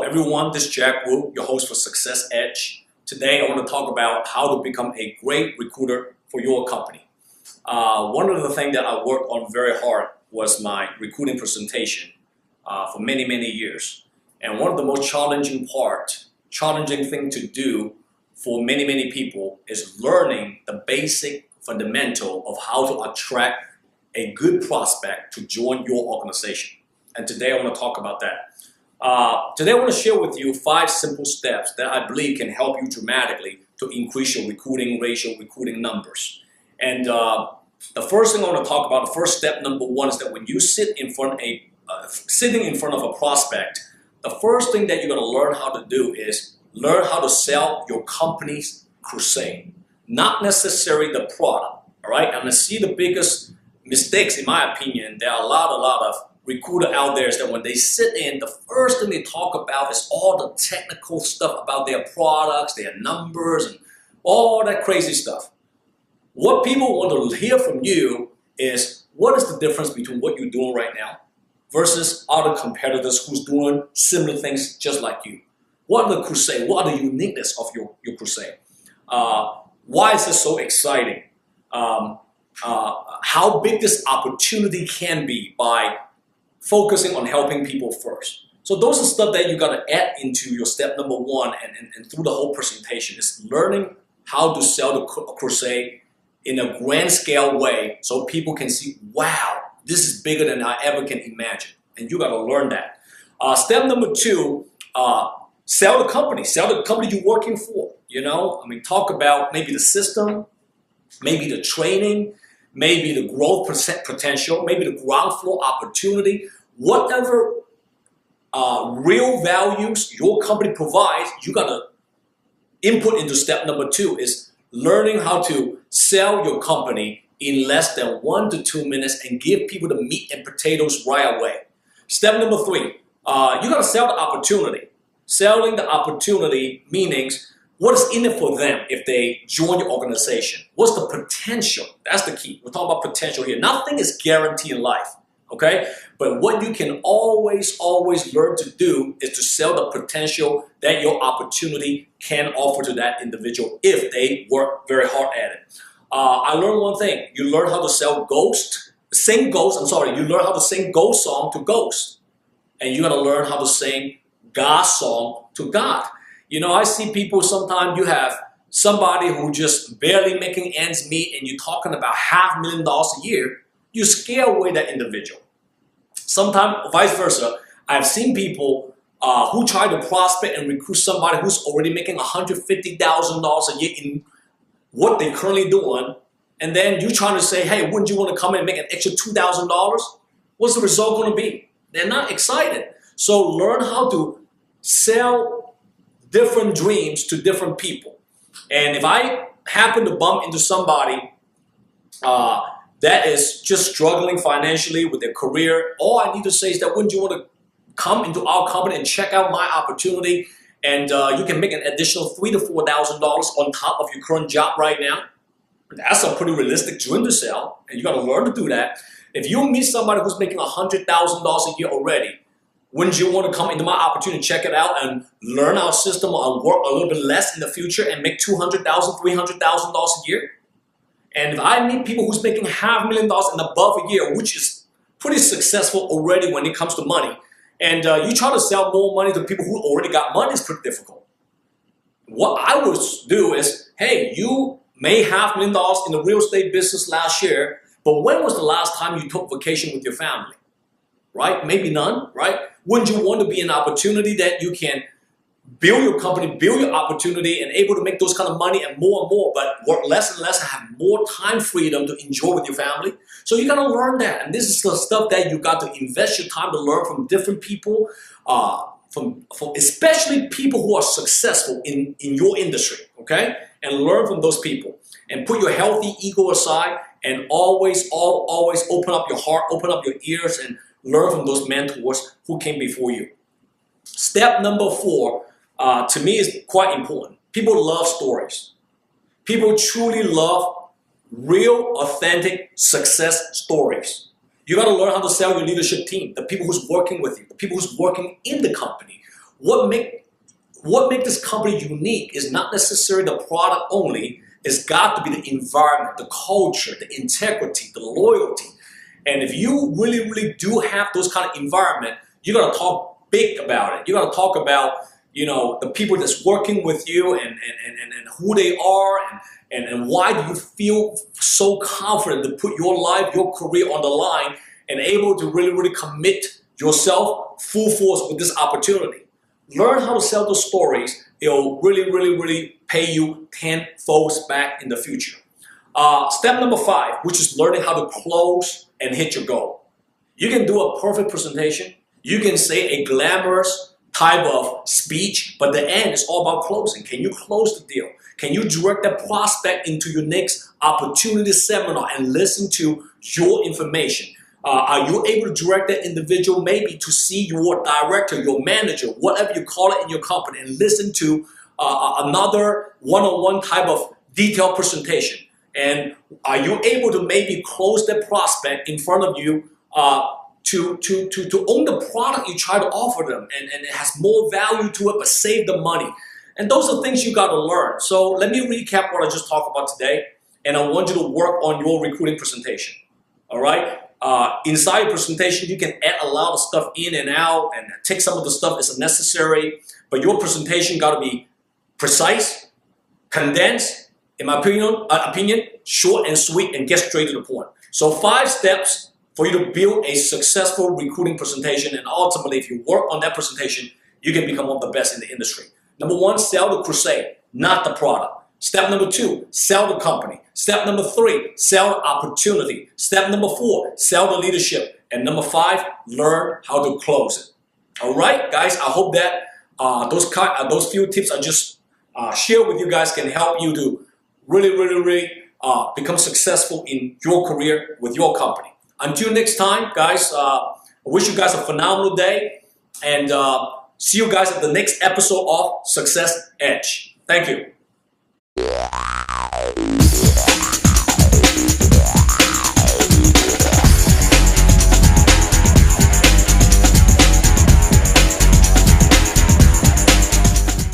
everyone, this is Jack Wu, your host for Success Edge. Today I want to talk about how to become a great recruiter for your company. One of the things that I worked on very hard was my recruiting presentation for many years. And one of the most challenging thing to do for many people is learning the basic fundamental of how to attract a good prospect to join your organization. And today I want to talk about that. Today I want to share with you 5 simple steps that I believe can help you dramatically to increase your recruiting ratio, recruiting numbers. And the first thing I want to talk about, the first step, number 1, is that when you sitting in front of a prospect, the first thing that you're going to learn how to do is learn how to sell your company's crusade, not necessarily the product. All right, and I see the biggest mistakes, in my opinion. There are a lot of recruiter out there is that when they sit in, the first thing they talk about is all the technical stuff about their products, their numbers, and all that crazy stuff. What people want to hear from you is, what is the difference between what you're doing right now versus other competitors who's doing similar things just like you? What are the crusade? What are the uniqueness of your crusade? Why is this so exciting? How big this opportunity can be by focusing on helping people first. So those are stuff that you got to add into your step number 1 and through the whole presentation is learning how to sell the crusade in a grand scale way so people can see, wow, this is bigger than I ever can imagine. And you got to learn that. Step number 2, sell the company you're working for. You know, I mean, talk about maybe the system, maybe the training, maybe the growth potential, maybe the ground floor opportunity, whatever real values your company provides, you got to input into step number 2 is learning how to sell your company in less than 1 to 2 minutes and give people the meat and potatoes right away. Step number 3, you got to sell the opportunity. Selling the opportunity means what is in it for them if they join your organization? What's the potential? That's the key. We're talking about potential here. Nothing is guaranteed in life, okay? But what you can always learn to do is to sell the potential that your opportunity can offer to that individual if they work very hard at it. I learned one thing. You learn how to sell you learn how to sing ghost song to ghost. And you got to learn how to sing God song to God. You know, I see people sometimes, you have somebody who just barely making ends meet and you're talking about $500,000 a year, you scare away that individual. Sometimes vice versa, I've seen people who try to prospect and recruit somebody who's already making $150,000 a year in what they're currently doing, and then you're trying to say, hey, wouldn't you want to come in and make an extra $2,000? What's the result going to be? They're not excited. So learn how to sell different dreams to different people. And if I happen to bump into somebody that is just struggling financially with their career, all I need to say is that wouldn't you want to come into our company and check out my opportunity, and you can make an additional $3,000 to $4,000 on top of your current job right now? That's a pretty realistic dream to sell, and you got to learn to do that. If you meet somebody who's making $100,000 a year already, wouldn't you want to come into my opportunity, check it out, and learn our system and work a little bit less in the future and make $200,000, $300,000 a year? And if I meet people who's making $500,000 and above a year, which is pretty successful already when it comes to money, and you try to sell more money to people who already got money, is pretty difficult. What I would do is, hey, you made $500,000 in the real estate business last year, but when was the last time you took vacation with your family? Right? Maybe none, right? Wouldn't you want to be an opportunity that you can build your company, build your opportunity, and able to make those kind of money and more, but work less and less and have more time freedom to enjoy with your family? So you got to learn that. And this is the stuff that you got to invest your time to learn from different people, from especially people who are successful in your industry, okay? And learn from those people. And put your healthy ego aside and always open up your heart, open up your ears, and learn from those mentors who came before you. Step number 4, to me, is quite important. People love stories. People truly love real, authentic success stories. You got to learn how to sell your leadership team, the people who's working with you, the people who's working in the company, what make this company unique is not necessarily the product only. It's got to be the environment, the culture, the integrity, the loyalty. And if you really, really do have those kind of environment, you gotta talk big about it. You gotta talk about, the people that's working with you and who they are and why do you feel so confident to put your life, your career on the line and able to really, really commit yourself full force with this opportunity. Learn how to sell those stories. It'll really, really, really pay you tenfold back in the future. Step number 5, which is learning how to close and hit your goal. You can do a perfect presentation. You can say a glamorous type of speech, but the end is all about closing. Can you close the deal? Can you direct that prospect into your next opportunity seminar and listen to your information? Are you able to direct that individual maybe to see your director, your manager, whatever you call it in your company, and listen to another one-on-one type of detailed presentation? And are you able to maybe close that prospect in front of you to own the product you try to offer them and it has more value to it but save the money? And those are things you got to learn. So let me recap what I just talked about today, and I want you to work on your recruiting presentation. All right? Inside your presentation, you can add a lot of stuff in and out and take some of the stuff that's unnecessary, but your presentation got to be precise, condensed, in my opinion, short and sweet, and get straight to the point. So 5 steps for you to build a successful recruiting presentation, and ultimately, if you work on that presentation, you can become one of the best in the industry. Number 1, sell the crusade, not the product. Step number 2, sell the company. Step number 3, sell the opportunity. Step number 4, sell the leadership. And number 5, learn how to close it. All right, guys, I hope that those few tips I just shared with you guys can help you to really become successful in your career with your company. Until next time, guys, I wish you guys a phenomenal day, and see you guys at the next episode of Success Edge. Thank you.